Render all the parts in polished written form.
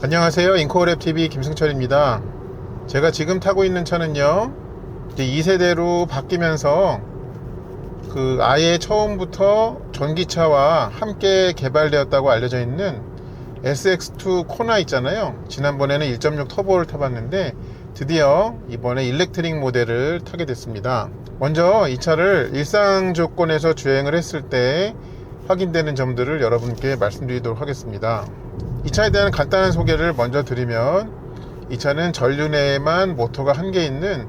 안녕하세요. 인코랩TV 김승철입니다. 제가 지금 타고 있는 차는요, 이제 2세대로 바뀌면서 아예 처음부터 전기차와 함께 개발되었다고 알려져 있는 SX2 코나 있잖아요. 지난번에는 1.6 터보를 타봤는데 드디어 이번에 일렉트릭 모델을 타게 됐습니다. 먼저 이 차를 일상 조건에서 주행을 했을 때 확인되는 점들을 여러분께 말씀드리도록 하겠습니다. 이 차에 대한 간단한 소개를 먼저 드리면, 이 차는 전류 내에만 모터가 한 개 있는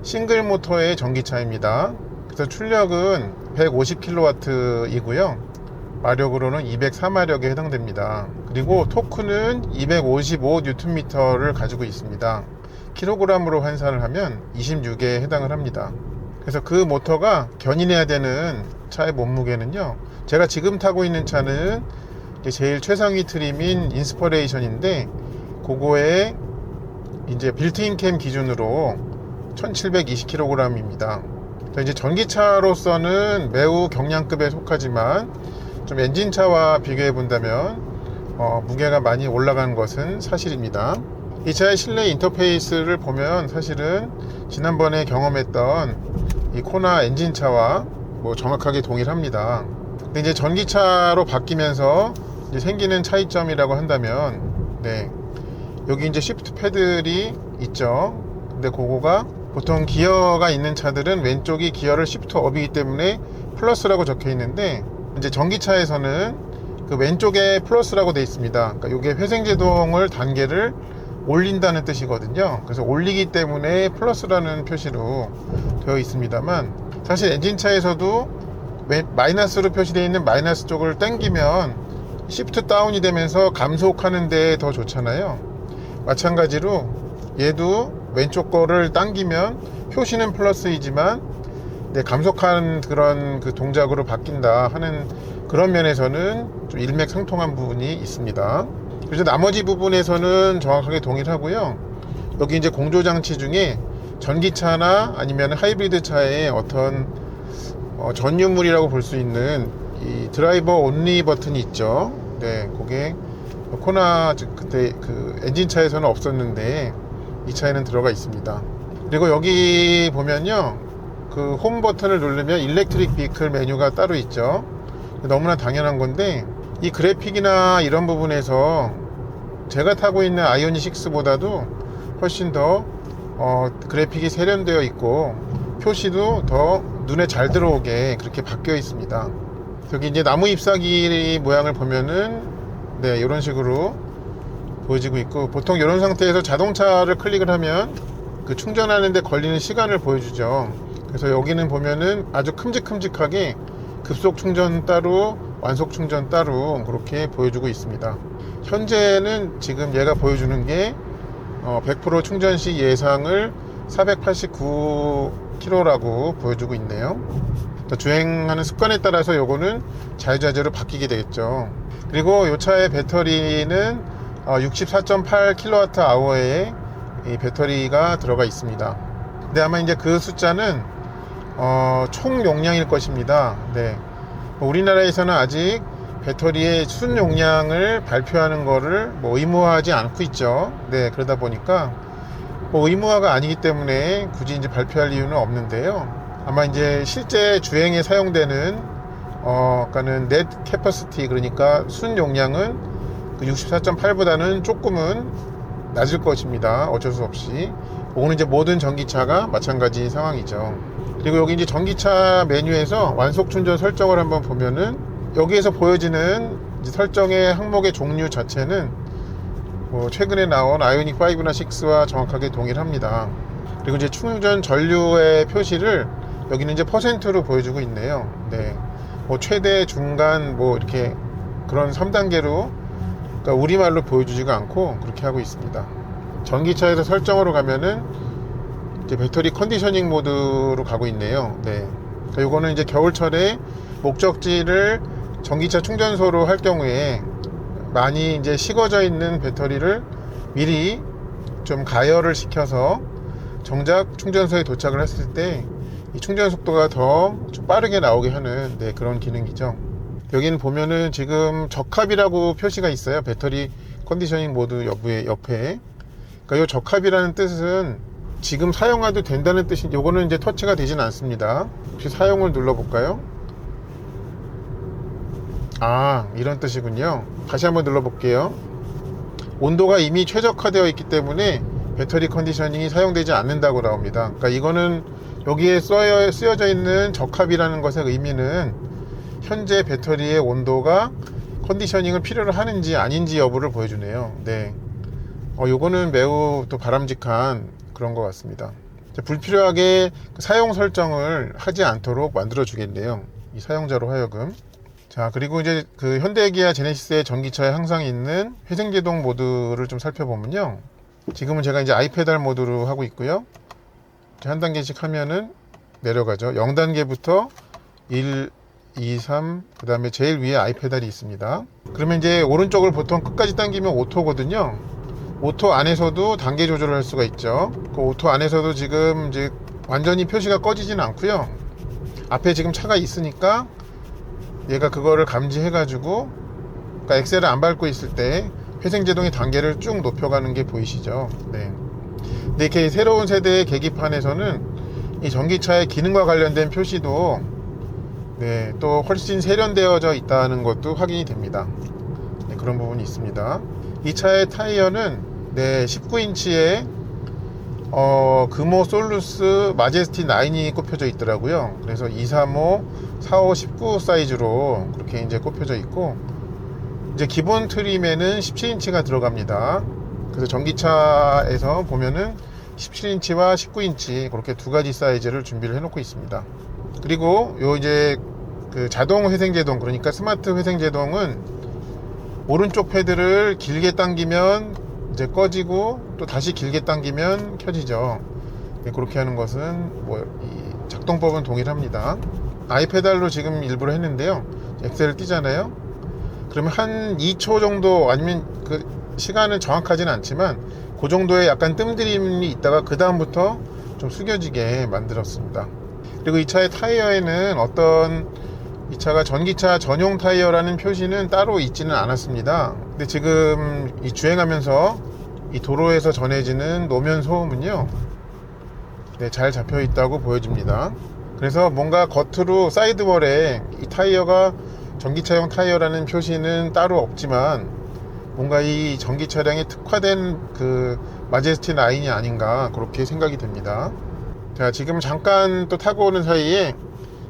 싱글 모터의 전기차입니다. 그래서 출력은 150kW 이고요 마력으로는 204마력에 해당됩니다. 그리고 토크는 255Nm를 가지고 있습니다. 킬로그램으로 환산을 하면 26에 해당을 합니다. 그래서 그 모터가 견인해야 되는 차의 몸무게는요, 제가 지금 타고 있는 차는 제일 최상위 트림인 인스퍼레이션인데, 그거에 이제 빌트인 캠 기준으로 1720kg입니다. 이제 전기차로서는 매우 경량급에 속하지만 좀 엔진차와 비교해 본다면 무게가 많이 올라간 것은 사실입니다. 이 차의 실내 인터페이스를 보면 사실은 지난번에 경험했던 이 코나 엔진차와 정확하게 동일합니다. 근데 이제 전기차로 바뀌면서 이제 생기는 차이점이라고 한다면, 여기 이제 시프트 패들이 있죠. 근데 그거가 보통 기어가 있는 차들은 왼쪽이 기어를 시프트 업이기 때문에 플러스라고 적혀 있는데, 이제 전기차에서는 그 왼쪽에 플러스라고 되어 있습니다. 그러니까 이게 회생제동을 단계를 올린다는 뜻이거든요. 그래서 올리기 때문에 플러스라는 표시로 되어 있습니다만, 사실 엔진차에서도 마이너스로 표시되어 있는 마이너스 쪽을 당기면 시프트 다운이 되면서 감속하는 데 더 좋잖아요. 마찬가지로 얘도 왼쪽 거를 당기면 표시는 플러스이지만 감속한 그런 동작으로 바뀐다 하는 그런 면에서는 좀 일맥상통한 부분이 있습니다. 그래서 나머지 부분에서는 정확하게 동일하고요. 여기 이제 공조장치 중에 전기차나 아니면 하이브리드 차의 어떤 전유물이라고 볼 수 있는 이 드라이버 온리 버튼이 있죠. 그게 코나 그때 엔진차에서는 없었는데 이 차에는 들어가 있습니다. 그리고 여기 보면요, 홈 버튼을 누르면 일렉트릭 비클 메뉴가 따로 있죠. 너무나 당연한 건데, 이 그래픽이나 이런 부분에서 제가 타고 있는 아이오닉 6보다도 훨씬 더 그래픽이 세련되어 있고 표시도 더 눈에 잘 들어오게 그렇게 바뀌어 있습니다. 여기 이제 나무 잎사귀 모양을 보면은 이런 식으로 보여지고 있고, 보통 이런 상태에서 자동차를 클릭을 하면 충전하는 데 걸리는 시간을 보여주죠. 그래서 여기는 보면은 아주 큼직큼직하게 급속 충전 따로 완속 충전 따로 그렇게 보여주고 있습니다. 현재는 지금 얘가 보여주는 게 100% 충전 시 예상을 489km라고 보여주고 있네요. 주행하는 습관에 따라서 요거는 자유자재로 바뀌게 되겠죠. 그리고 이 차의 배터리는 64.8kWh의 이 배터리가 들어가 있습니다. 근데 아마 이제 그 숫자는 총 용량일 것입니다. 우리나라에서는 아직 배터리의 순 용량을 발표하는 거를 의무화하지 않고 있죠. 그러다 보니까 의무화가 아니기 때문에 굳이 이제 발표할 이유는 없는데요. 아마 이제 실제 주행에 사용되는 그러니까는 넷 캐퍼시티, 그러니까 순 용량은 64.8보다는 조금은 낮을 것입니다. 어쩔 수 없이. 그거는 이제 모든 전기차가 마찬가지 상황이죠. 그리고 여기 이제 전기차 메뉴에서 완속 충전 설정을 한번 보면은, 여기에서 보여지는 이제 설정의 항목의 종류 자체는 최근에 나온 아이오닉 5나 6와 정확하게 동일합니다. 그리고 이제 충전 전류의 표시를 여기는 이제 퍼센트로 보여주고 있네요. 최대, 중간, 이렇게 그런 3단계로, 그러니까 우리말로 보여주지가 않고 그렇게 하고 있습니다. 전기차에서 설정으로 가면은 이제 배터리 컨디셔닝 모드로 가고 있네요. 그러니까 이거는 이제 겨울철에 목적지를 전기차 충전소로 할 경우에 많이 이제 식어져 있는 배터리를 미리 좀 가열을 시켜서 정작 충전소에 도착을 했을 때 이 충전 속도가 더 좀 빠르게 나오게 하는 그런 기능이죠. 여기는 보면은 지금 적합이라고 표시가 있어요. 배터리 컨디셔닝 모드 여부의 옆에, 그러니까 이 적합이라는 뜻은 지금 사용해도 된다는 뜻이, 요거는 이제 터치가 되진 않습니다. 혹시 사용을 눌러볼까요? 아, 이런 뜻이군요. 다시 한번 눌러볼게요. 온도가 이미 최적화되어 있기 때문에 배터리 컨디셔닝이 사용되지 않는다고 나옵니다. 그러니까 이거는 여기에 쓰여져 있는 적합이라는 것의 의미는 현재 배터리의 온도가 컨디셔닝을 필요로 하는지 아닌지 여부를 보여주네요. 네, 요거는 매우 또 바람직한 그런 것 같습니다. 불필요하게 사용 설정을 하지 않도록 만들어 주겠네요, 이 사용자로 하여금. 자, 그리고 이제 그 현대 기아 제네시스의 전기차에 항상 있는 회생제동 모드를 좀 살펴보면요, 지금은 제가 이제 아이페달 모드로 하고 있고요. 한 단계씩 하면은 내려가죠. 0단계부터 1, 2, 3, 그 다음에 제일 위에 아이페달이 있습니다. 그러면 이제 오른쪽을 보통 끝까지 당기면 오토거든요. 오토 안에서도 단계 조절을 할 수가 있죠. 그 오토 안에서도 지금 이제 완전히 표시가 꺼지지는 않고요. 앞에 지금 차가 있으니까 얘가 그거를 감지해 가지고, 그러니까 엑셀을 안 밟고 있을 때 회생제동의 단계를 쭉 높여가는 게 보이시죠? 네. 근데 이렇게 새로운 세대의 계기판에서는 이 전기차의 기능과 관련된 표시도 네, 또 훨씬 세련되어져 있다는 것도 확인이 됩니다. 네, 그런 부분이 있습니다. 이 차의 타이어는 네, 19인치의 금호 솔루스 마제스티 9이 꼽혀져 있더라고요. 그래서 235, 45, 19 사이즈로 그렇게 이제 꼽혀져 있고, 이제 기본 트림에는 17인치가 들어갑니다. 그래서 전기차에서 보면은 17인치와 19인치 그렇게 두 가지 사이즈를 준비를 해 놓고 있습니다. 그리고 요 이제 그 자동 회생제동, 그러니까 스마트 회생제동은 오른쪽 패드를 길게 당기면 이제 꺼지고 또 다시 길게 당기면 켜지죠. 네, 그렇게 하는 것은 뭐 이 작동법은 동일합니다. 아이페달로 지금 일부러 했는데요, 엑셀을 띄잖아요. 그러면 한 2초 정도, 아니면 그 시간은 정확하지는 않지만 그 정도의 약간 뜸들임이 있다가 그 다음부터 좀 숙여지게 만들었습니다. 그리고 이 차의 타이어에는 이 차가 전기차 전용 타이어라는 표시는 따로 있지는 않았습니다. 근데 지금 이 주행하면서 이 도로에서 전해지는 노면 소음은요, 네, 잘 잡혀 있다고 보여집니다. 그래서 뭔가 겉으로 사이드월에 이 타이어가 전기차용 타이어라는 표시는 따로 없지만 뭔가 이 전기 차량에 특화된 그 마제스티 9이 아닌가 그렇게 생각이 됩니다. 자, 지금 잠깐 또 타고 오는 사이에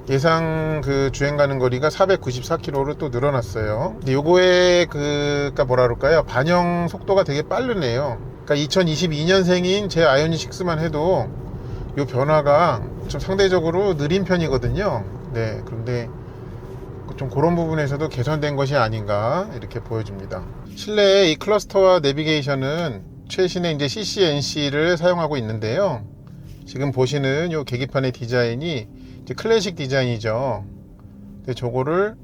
예상 그 주행 가는 거리가 494km로 또 늘어났어요. 근데 요거의 그니까 뭐라 그럴까요, 반영 속도가 되게 빠르네요. 그러니까 2022년생인 제 아이오닉 6만 해도 요 변화가 좀 상대적으로 느린 편이거든요. 네, 그런데 좀 그런 부분에서도 개선된 것이 아닌가 이렇게 보여집니다. 실내의 이 클러스터와 내비게이션은 최신의 이제 CCNC를 사용하고 있는데요, 지금 보시는 이 계기판의 디자인이 이제 클래식 디자인이죠. 근데 저거를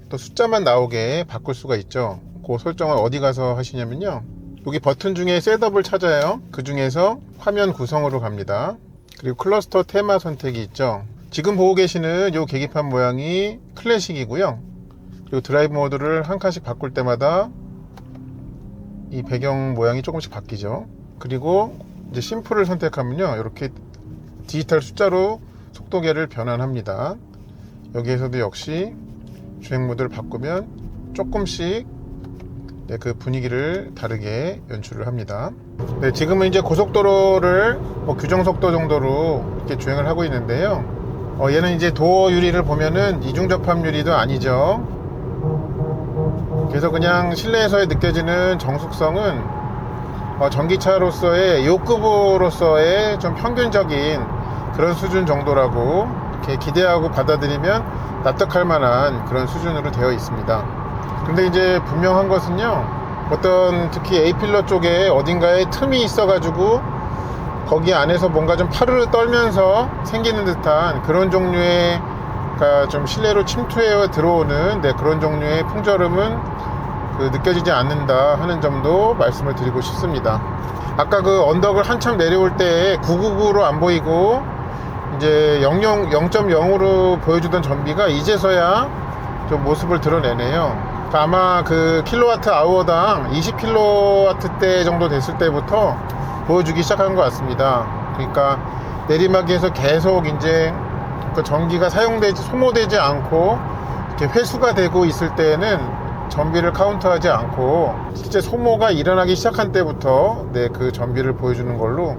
또 숫자만 나오게 바꿀 수가 있죠. 그 설정을 어디 가서 하시냐면요, 여기 버튼 중에 셋업을 찾아요. 그 중에서 화면 구성으로 갑니다. 그리고 클러스터 테마 선택이 있죠. 지금 보고 계시는 이 계기판 모양이 클래식이고요. 그리고 드라이브 모드를 한 칸씩 바꿀 때마다 이 배경 모양이 조금씩 바뀌죠. 그리고 이제 심플을 선택하면요, 이렇게 디지털 숫자로 속도계를 변환합니다. 여기에서도 역시 주행 모드를 바꾸면 조금씩 네, 그 분위기를 다르게 연출을 합니다. 네, 지금은 이제 고속도로를 뭐 규정 속도 정도로 이렇게 주행을 하고 있는데요, 얘는 이제 도어 유리를 보면은 이중 접합 유리도 아니죠. 그래서 그냥 실내에서의 느껴지는 정숙성은 전기차로서의 요급으로서의 좀 평균적인 그런 수준 정도라고 이렇게 기대하고 받아들이면 납득할 만한 그런 수준으로 되어 있습니다. 근데 이제 분명한 것은요, 어떤 특히 A필러 쪽에 어딘가에 틈이 있어 가지고 거기 안에서 뭔가 좀 파르르 떨면서 생기는 듯한 그런 종류의, 그러니까 좀 실내로 침투해 들어오는 그런 종류의 풍절음은 느껴지지 않는다 하는 점도 말씀을 드리고 싶습니다. 아까 그 언덕을 한참 내려올 때 999로 안 보이고 이제 0.0으로 보여주던 전비가 이제서야 좀 모습을 드러내네요. 그러니까 아마 그 킬로와트 아워당 20킬로와트대 정도 됐을 때부터 보여주기 시작한 것 같습니다. 그러니까 내리막에서 계속 이제 그 전기가 소모되지 않고 이렇게 회수가 되고 있을 때는 전비를 카운트하지 않고 실제 소모가 일어나기 시작한 때부터 그 전비를 보여주는 걸로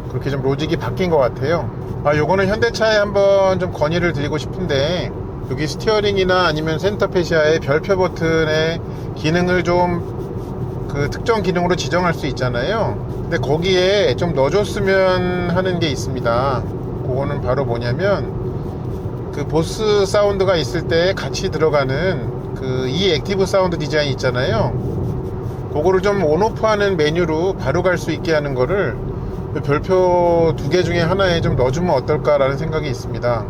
그렇게 좀 로직이 바뀐 것 같아요. 요거는 현대차에 한번 좀 건의를 드리고 싶은데, 여기 스티어링이나 아니면 센터 페시아의 별표 버튼의 기능을 좀 그 특정 기능으로 지정할 수 있잖아요. 근데 거기에 좀 넣어줬으면 하는 게 있습니다. 그거는 바로 뭐냐면, 그 보스 사운드가 있을 때 같이 들어가는 그 이 액티브 사운드 디자인 있잖아요. 그거를 좀 온오프 하는 메뉴로 바로 갈 수 있게 하는 거를 별표 2개 중에 하나에 좀 넣어주면 어떨까라는 생각이 있습니다.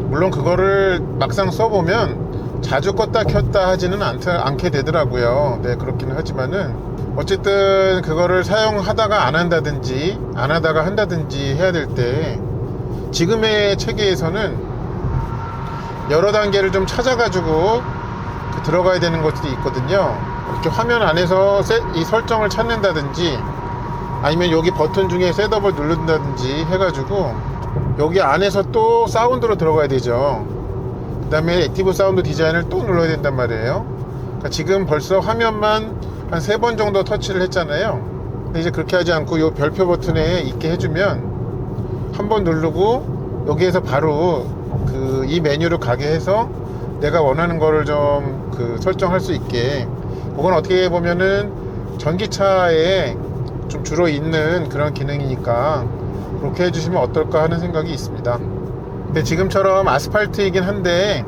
물론 그거를 막상 써보면 자주 껐다 켰다 하지는 않게 되더라고요. 네, 그렇기는 하지만은 어쨌든 그거를 사용하다가 안 한다든지 안 하다가 한다든지 해야 될 때 지금의 체계에서는 여러 단계를 좀 찾아가지고 들어가야 되는 것들이 있거든요. 이렇게 화면 안에서 이 설정을 찾는다든지 아니면 여기 버튼 중에 셋업을 누른다든지 해가지고 여기 안에서 또 사운드로 들어가야 되죠. 그 다음에 액티브 사운드 디자인을 또 눌러야 된단 말이에요. 그러니까 지금 벌써 화면만 한 3번 정도 터치를 했잖아요. 근데 이제 그렇게 하지 않고 이 별표 버튼에 있게 해주면 한 번 누르고 여기에서 바로 이 메뉴로 가게 해서 내가 원하는 거를 좀 설정할 수 있게, 그건 어떻게 보면은 전기차에 좀 주로 있는 그런 기능이니까 그렇게 해주시면 어떨까 하는 생각이 있습니다. 근데 지금처럼 아스팔트이긴 한데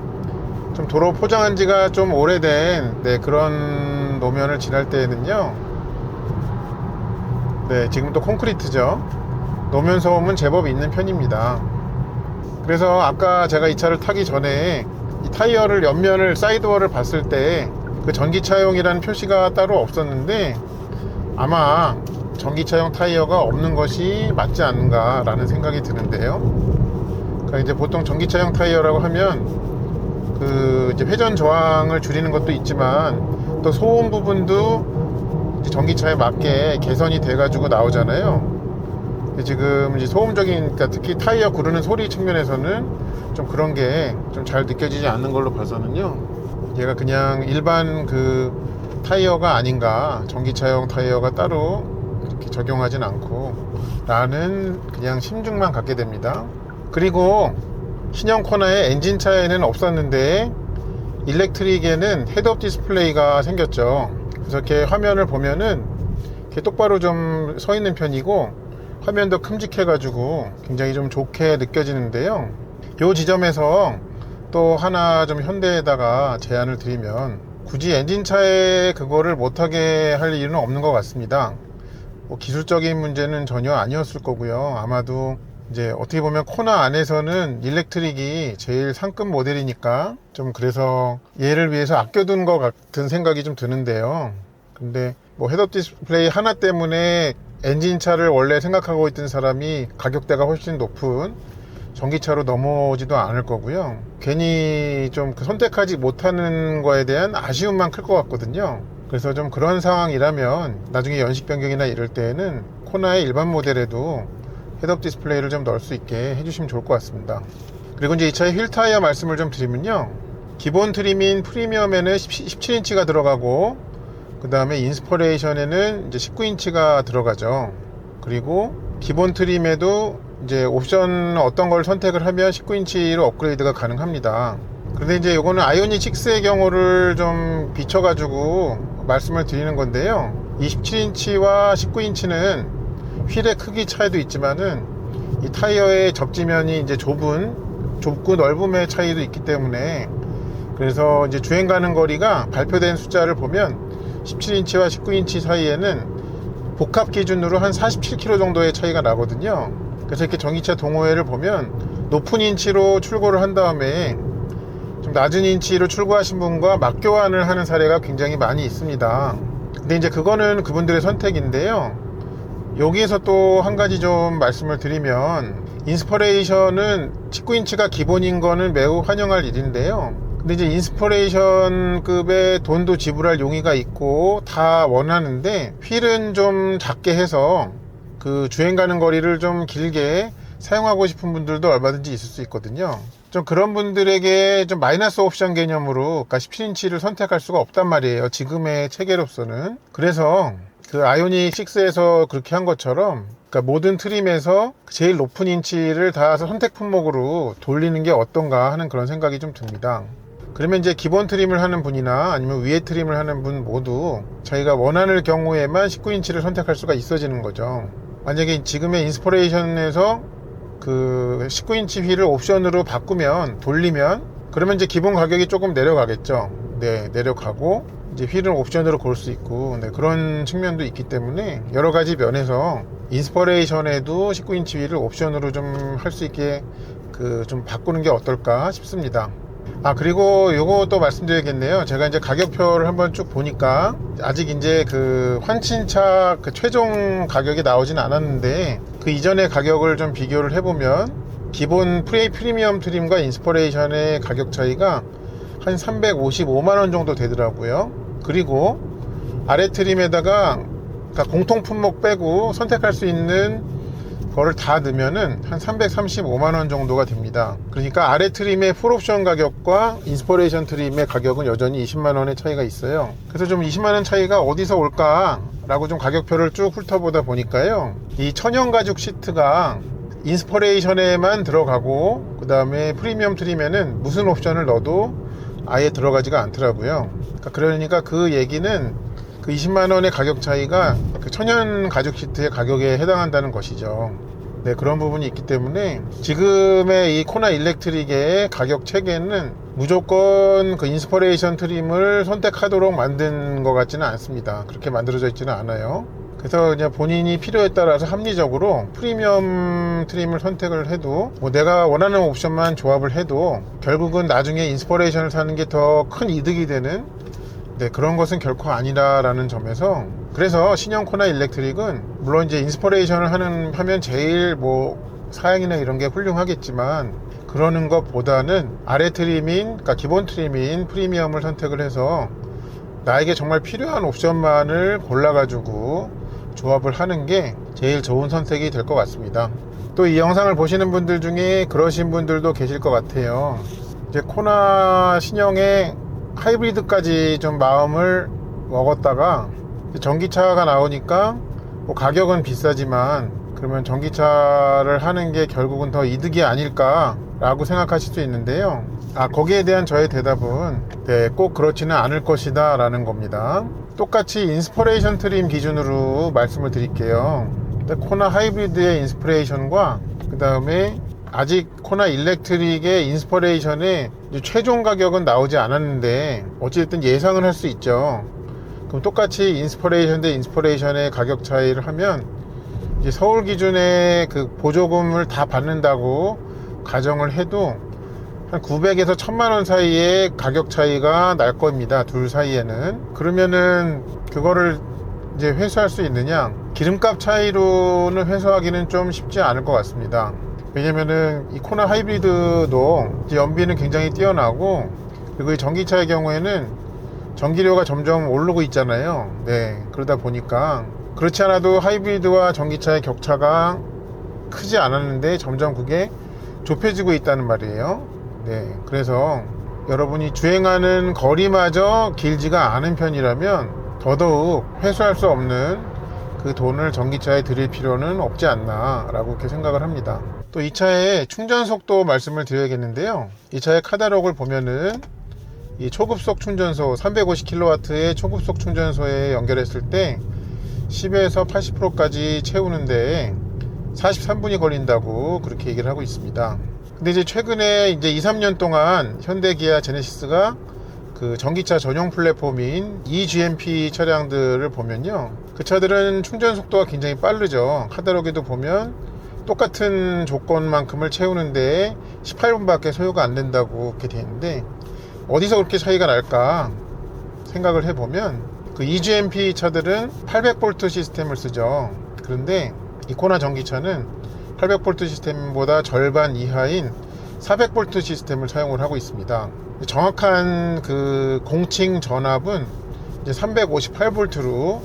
좀 도로 포장한 지가 좀 오래된 그런 노면을 지날 때에는요, 지금 또 콘크리트죠. 노면 소음은 제법 있는 편입니다. 그래서 아까 제가 이 차를 타기 전에 이 타이어를 옆면을 사이드워를 봤을 때 그 전기차용이라는 표시가 따로 없었는데, 아마 전기차용 타이어가 없는 것이 맞지 않는가 라는 생각이 드는데요. 그러니까 이제 보통 전기차용 타이어라고 하면 이제 회전 저항을 줄이는 것도 있지만 또 소음 부분도 이제 전기차에 맞게 개선이 돼 가지고 나오잖아요. 지금 이제 소음적인, 그러니까 특히 타이어 구르는 소리 측면에서는 좀 그런 게 좀 잘 느껴지지 않는 걸로 봐서는요, 얘가 그냥 일반 타이어가 아닌가, 전기차용 타이어가 따로 이렇게 적용하진 않고 라는 그냥 심증만 갖게 됩니다. 그리고 신형 코나에 엔진차에는 없었는데 일렉트릭에는 헤드업 디스플레이가 생겼죠. 그래서 이렇게 화면을 보면은 이렇게 똑바로 좀 서 있는 편이고 화면도 큼직해 가지고 굉장히 좀 좋게 느껴지는데요. 이 지점에서 또 하나 좀 현대에다가 제안을 드리면, 굳이 엔진차에 그거를 못하게 할 이유는 없는 것 같습니다. 기술적인 문제는 전혀 아니었을 거고요. 아마도 이제 어떻게 보면 코나 안에서는 일렉트릭이 제일 상급 모델이니까 좀 그래서 얘를 위해서 아껴둔 것 같은 생각이 좀 드는데요. 근데 헤드업 디스플레이 하나 때문에 엔진차를 원래 생각하고 있던 사람이 가격대가 훨씬 높은 전기차로 넘어오지도 않을 거고요. 괜히 좀 선택하지 못하는 거에 대한 아쉬움만 클 것 같거든요. 그래서 좀 그런 상황이라면 나중에 연식 변경이나 이럴 때에는 코나의 일반 모델에도 헤드업 디스플레이를 좀 넣을 수 있게 해주시면 좋을 것 같습니다. 그리고 이제 이 차의 휠 타이어 말씀을 좀 드리면요, 기본 트림인 프리미엄에는 17인치가 들어가고, 그 다음에 인스퍼레이션에는 이제 19인치가 들어가죠. 그리고 기본 트림에도 이제 옵션 어떤 걸 선택을 하면 19인치로 업그레이드가 가능합니다. 그런데 이제 이거는 아이오닉 6의 경우를 좀 비춰가지고 말씀을 드리는 건데요, 27인치와 19인치는 휠의 크기 차이도 있지만은 이 타이어의 접지면이 이제 좁고 넓음의 차이도 있기 때문에, 그래서 이제 주행 가는 거리가 발표된 숫자를 보면 17인치와 19인치 사이에는 복합 기준으로 한 47km 정도의 차이가 나거든요. 그래서 이렇게 전기차 동호회를 보면 높은 인치로 출고를 한 다음에 좀 낮은 인치로 출고하신 분과 맞교환을 하는 사례가 굉장히 많이 있습니다. 근데 이제 그거는 그분들의 선택인데요. 여기에서 또 한 가지 좀 말씀을 드리면, 인스퍼레이션은 19인치가 기본인 거는 매우 환영할 일인데요, 근데 이제 인스퍼레이션급의 돈도 지불할 용의가 있고 다 원하는데 휠은 좀 작게 해서 그 주행 가는 거리를 좀 길게 사용하고 싶은 분들도 얼마든지 있을 수 있거든요. 좀 그런 분들에게 좀 마이너스 옵션 개념으로 그러니까 17인치를 선택할 수가 없단 말이에요, 지금의 체계로서는. 그래서 그 아이오닉 6에서 그렇게 한 것처럼 그러니까 모든 트림에서 제일 높은 인치를 다 선택 품목으로 돌리는 게 어떤가 하는 그런 생각이 좀 듭니다. 그러면 이제 기본 트림을 하는 분이나 아니면 위에 트림을 하는 분 모두 자기가 원하는 경우에만 19인치를 선택할 수가 있어지는 거죠. 만약에 지금의 인스퍼레이션에서 그 19인치 휠을 옵션으로 바꾸면, 돌리면, 그러면 이제 기본 가격이 조금 내려가겠죠. 네, 내려가고 이제 휠은 옵션으로 고를 수 있고, 네, 그런 측면도 있기 때문에 여러 가지 면에서 인스퍼레이션에도 19인치 휠을 옵션으로 좀 할 수 있게 좀 바꾸는 게 어떨까 싶습니다. 그리고 요거 또 말씀드려야겠네요. 제가 이제 가격표를 한번 쭉 보니까 아직 이제 그 환친차 그 최종 가격이 나오진 않았는데 그 이전의 가격을 좀 비교를 해보면 기본 프리미엄 트림과 인스퍼레이션의 가격 차이가 한 355만원 정도 되더라고요. 그리고 아래 트림에다가 그러니까 공통 품목 빼고 선택할 수 있는 그거를 다 넣으면은 한 335만원 정도가 됩니다. 그러니까 아래 트림의 풀옵션 가격과 인스퍼레이션 트림의 가격은 여전히 20만원의 차이가 있어요. 그래서 좀 20만원 차이가 어디서 올까 라고 좀 가격표를 쭉 훑어보다 보니까요, 이 천연 가죽 시트가 인스퍼레이션에만 들어가고 그 다음에 프리미엄 트림에는 무슨 옵션을 넣어도 아예 들어가지가 않더라고요. 그러니까 그 얘기는 그 20만원의 가격 차이가 그 천연 가죽 시트의 가격에 해당한다는 것이죠. 네, 그런 부분이 있기 때문에 지금의 이 코나 일렉트릭의 가격 체계는 무조건 그 인스퍼레이션 트림을 선택하도록 만든 것 같지는 않습니다. 그렇게 만들어져 있지는 않아요. 그래서 그냥 본인이 필요에 따라서 합리적으로 프리미엄 트림을 선택을 해도 뭐 내가 원하는 옵션만 조합을 해도 결국은 나중에 인스퍼레이션을 사는 게 더 큰 이득이 되는, 네, 그런 것은 결코 아니라라는 점에서, 그래서 신형 코나 일렉트릭은 물론 이제 인스퍼레이션을 하면 제일 뭐 사양이나 이런 게 훌륭하겠지만 그러는 것보다는 아래 트림인, 그러니까 기본 트림인 프리미엄을 선택을 해서 나에게 정말 필요한 옵션만을 골라가지고 조합을 하는 게 제일 좋은 선택이 될 것 같습니다. 또 이 영상을 보시는 분들 중에 그러신 분들도 계실 것 같아요. 이제 코나 신형의 하이브리드까지 좀 마음을 먹었다가 전기차가 나오니까 뭐 가격은 비싸지만 그러면 전기차를 하는 게 결국은 더 이득이 아닐까 라고 생각하실 수 있는데요, 거기에 대한 저의 대답은 네, 꼭 그렇지는 않을 것이다 라는 겁니다. 똑같이 인스퍼레이션 트림 기준으로 말씀을 드릴게요. 코나 하이브리드의 인스퍼레이션과 그 다음에 아직 코나 일렉트릭의 인스퍼레이션의 최종 가격은 나오지 않았는데 어찌됐든 예상을 할 수 있죠. 그럼 똑같이 인스퍼레이션 대 인스퍼레이션의 가격 차이를 하면 이제 서울 기준의 그 보조금을 다 받는다고 가정을 해도 한 900에서 1000만원 사이의 가격 차이가 날 겁니다, 둘 사이에는. 그러면은 그거를 이제 회수할 수 있느냐? 기름값 차이로는 회수하기는 좀 쉽지 않을 것 같습니다. 왜냐면은 이 코나 하이브리드도 이제 연비는 굉장히 뛰어나고, 그리고 이 전기차의 경우에는 전기료가 점점 오르고 있잖아요. 네, 그러다 보니까 그렇지 않아도 하이브리드와 전기차의 격차가 크지 않았는데 점점 그게 좁혀지고 있다는 말이에요. 네, 그래서 여러분이 주행하는 거리마저 길지가 않은 편이라면 더더욱 회수할 수 없는 그 돈을 전기차에 들일 필요는 없지 않나 라고 이렇게 생각을 합니다. 또 이 차의 충전 속도 말씀을 드려야겠는데요, 이 차의 카탈로그를 보면은 이 초급속 충전소 350kW의 초급속 충전소에 연결했을 때 10에서 80%까지 채우는데 43분이 걸린다고 그렇게 얘기를 하고 있습니다. 근데 이제 최근에 이제 2-3년 동안 현대 기아 제네시스가 그 전기차 전용 플랫폼인 eGMP 차량들을 보면요, 그 차들은 충전 속도가 굉장히 빠르죠. 카탈로그에도 보면 똑같은 조건만큼을 채우는데 18분밖에 소요가 안 된다고 이렇게 되어 있는데, 어디서 그렇게 차이가 날까 생각을 해보면 그 eGMP 차들은 800V 시스템을 쓰죠. 그런데 이 코나 전기차는 800V 시스템보다 절반 이하인 400V 시스템을 사용을 하고 있습니다. 정확한 그 공칭 전압은 이제 358V로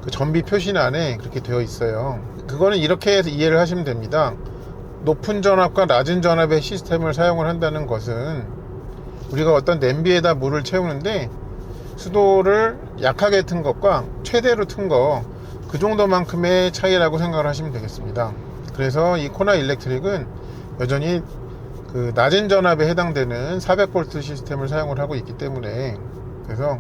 그 전비 표시란에 그렇게 되어 있어요. 그거는 이렇게 해서 이해를 하시면 됩니다. 높은 전압과 낮은 전압의 시스템을 사용을 한다는 것은 우리가 어떤 냄비에다 물을 채우는데 수도를 약하게 튼 것과 최대로 튼 거, 그 정도만큼의 차이라고 생각을 하시면 되겠습니다. 그래서 이 코나 일렉트릭은 여전히 그 낮은 전압에 해당되는 400V 시스템을 사용을 하고 있기 때문에 그래서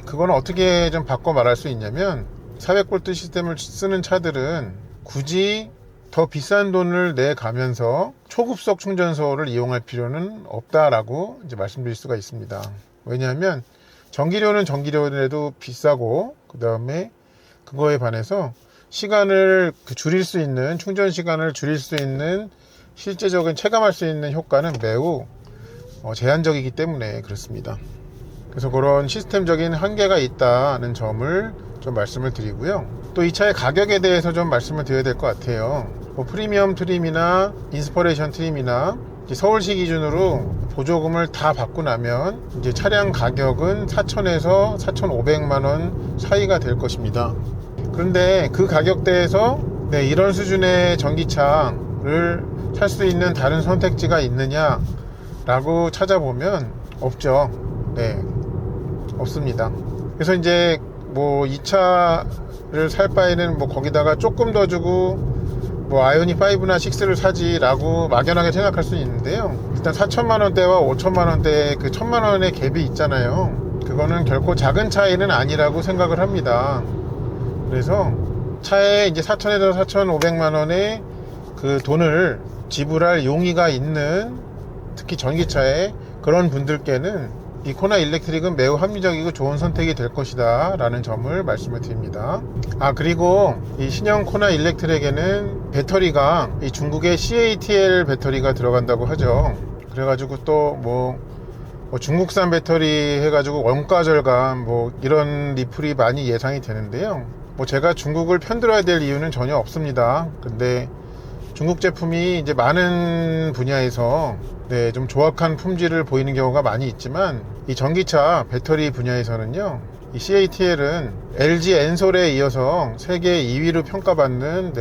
그거는 어떻게 좀 바꿔 말할 수 있냐면 400V 시스템을 쓰는 차들은 굳이 더 비싼 돈을 내 가면서 초급속 충전소를 이용할 필요는 없다라고 이제 말씀드릴 수가 있습니다. 왜냐하면 전기료는 전기료라도 비싸고 그 다음에 그거에 반해서 시간을 줄일 수 있는, 충전 시간을 줄일 수 있는 실제적인 체감할 수 있는 효과는 매우 제한적이기 때문에 그렇습니다. 그래서 그런 시스템적인 한계가 있다는 점을 좀 말씀을 드리고요. 또 이 차의 가격에 대해서 좀 말씀을 드려야 될 것 같아요. 프리미엄 트림이나 인스퍼레이션 트림이나 서울시 기준으로 보조금을 다 받고 나면 이제 차량 가격은 4,000에서 4,500만원 사이가 될 것입니다. 그런데 그 가격대에서 이런 수준의 전기차를 살 수 있는 다른 선택지가 있느냐 라고 찾아보면 없죠. 없습니다. 그래서 이제 이 차를 살 바에는 거기다가 조금 더 주고 아이오닉 5나 6를 사지 라고 막연하게 생각할 수 있는데요. 일단 4천만원대와 5천만원대 그 1,000만원의 갭이 있잖아요. 그거는 결코 작은 차이는 아니라고 생각을 합니다. 그래서 차에 이제 4천에서 4,500만원의 그 돈을 지불할 용의가 있는, 특히 전기차에 그런 분들께는 이 코나 일렉트릭은 매우 합리적이고 좋은 선택이 될 것이다 라는 점을 말씀을 드립니다. 그리고 이 신형 코나 일렉트릭에는 배터리가 이 중국의 CATL 배터리가 들어간다고 하죠. 그래가지고 또 중국산 배터리 해가지고 원가 절감 이런 리플이 많이 예상이 되는데요. 제가 중국을 편들어야 될 이유는 전혀 없습니다. 근데 중국 제품이 이제 많은 분야에서 좀 조악한 품질을 보이는 경우가 많이 있지만 이 전기차 배터리 분야에서는요, 이 CATL은 LG 엔솔에 이어서 세계 2위로 평가받는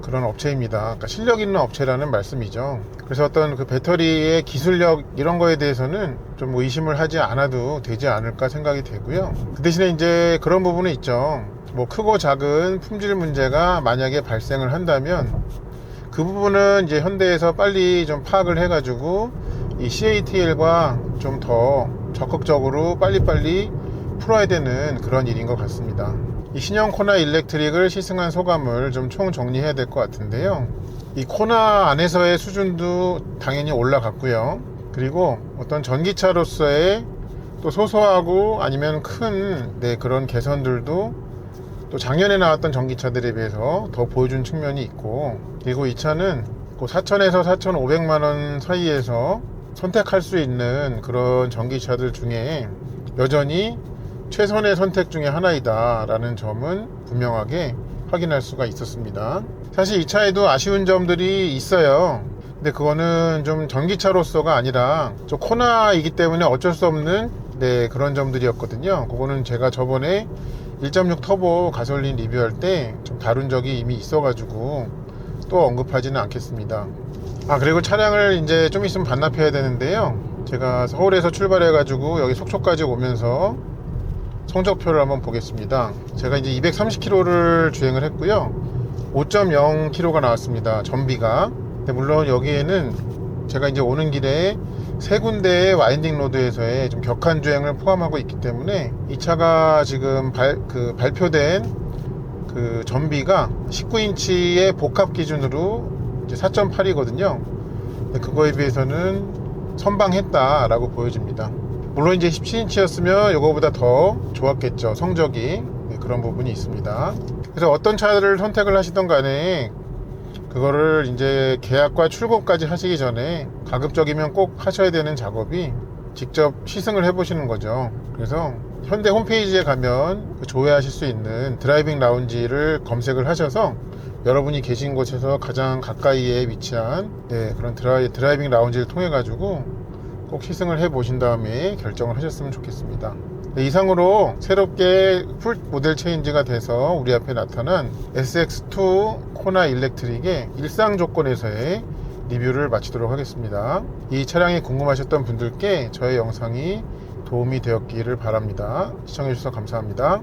그런 업체입니다. 그러니까 실력 있는 업체라는 말씀이죠. 그래서 어떤 그 배터리의 기술력 이런 거에 대해서는 좀 의심을 하지 않아도 되지 않을까 생각이 되고요. 그 대신에 이제 그런 부분은 있죠. 크고 작은 품질 문제가 만약에 발생을 한다면 그 부분은 이제 현대에서 빨리 좀 파악을 해가지고 이 CATL과 좀 더 적극적으로 빨리빨리 풀어야 되는 그런 일인 것 같습니다. 이 신형 코나 일렉트릭을 시승한 소감을 좀 총 정리해야 될 것 같은데요. 이 코나 안에서의 수준도 당연히 올라갔고요. 그리고 어떤 전기차로서의 또 소소하고 아니면 큰 그런 개선들도 또 작년에 나왔던 전기차들에 비해서 더 보여준 측면이 있고, 그리고 이 차는 4,000에서 4,500만원 사이에서 선택할 수 있는 그런 전기차들 중에 여전히 최선의 선택 중에 하나이다 라는 점은 분명하게 확인할 수가 있었습니다. 사실 이 차에도 아쉬운 점들이 있어요. 근데 그거는 좀 전기차로서가 아니라 좀 코나이기 때문에 어쩔 수 없는 그런 점들이었거든요. 그거는 제가 저번에 1.6 터보 가솔린 리뷰할 때 좀 다룬 적이 이미 있어가지고 또 언급하지는 않겠습니다. 그리고 차량을 이제 좀 있으면 반납해야 되는데요. 제가 서울에서 출발해가지고 여기 속초까지 오면서 성적표를 한번 보겠습니다. 제가 이제 230km를 주행을 했고요. 5.0km가 나왔습니다. 전비가. 근데 물론 여기에는 제가 이제 오는 길에 세 군데의 와인딩 로드에서의 좀 격한 주행을 포함하고 있기 때문에 이 차가 지금 발표된 그 전비가 19인치의 복합 기준으로 이제 4.8이거든요. 그거에 비해서는 선방했다라고 보여집니다. 물론 이제 17인치였으면 이거보다 더 좋았겠죠, 성적이. 그런 부분이 있습니다. 그래서 어떤 차를 선택을 하시던 간에 그거를 이제 계약과 출고까지 하시기 전에 가급적이면 꼭 하셔야 되는 작업이 직접 시승을 해보시는 거죠. 그래서 현대 홈페이지에 가면 조회하실 수 있는 드라이빙 라운지를 검색을 하셔서 여러분이 계신 곳에서 가장 가까이에 위치한 그런 드라이빙 라운지를 통해 가지고 꼭 시승을 해 보신 다음에 결정을 하셨으면 좋겠습니다. 네, 이상으로 새롭게 풀 모델 체인지가 돼서 우리 앞에 나타난 SX2 코나 일렉트릭의 일상 조건에서의 리뷰를 마치도록 하겠습니다. 이 차량이 궁금하셨던 분들께 저의 영상이 도움이 되었기를 바랍니다. 시청해 주셔서 감사합니다.